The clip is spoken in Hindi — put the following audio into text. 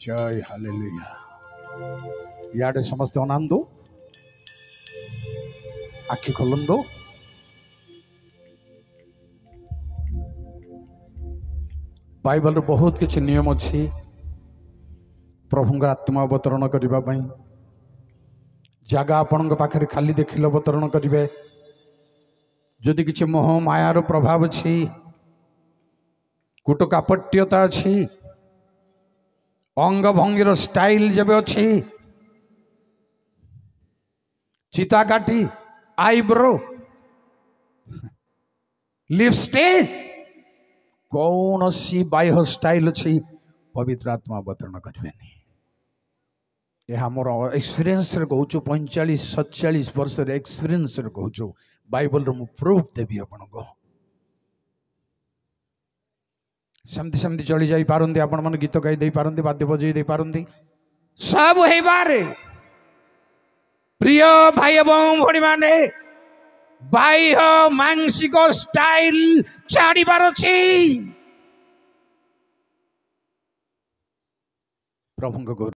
जय हालेलुया। याडे समस्त अनांदो आखि खोलंदो। बाइबल बहुत किसी नियम अच्छी प्रभु आत्मा अवतरण करने जगह आपण पाखे खाली देखिल अवतरण करेंगे। जदि किसी मोह मायार प्रभाव अच्छी कूट कापट्यता अच्छी अंग भंगीर स्टाइल जब अच्छी चिता काटी आईब्रो लिपस्टिक कौन सी बाह्य स्टाइल अच्छी पवित्र आत्मा अवतरण करें। यह मोर एक्सपीरियंस कहूँ 45-47 वर्ष एक्सपीरियंस कहूँ बाइबल रो प्रूफ देवी आपण को सेमती सेमती चली जाई पारंती आपण मन गीत गाई दे पारंती वाद्य बजई दे पारंती सब हे बारे। प्रिय भाई एवं भणी माने बाह्य मानसिक स्टाइल छाड़ीबार अछि। प्रभु को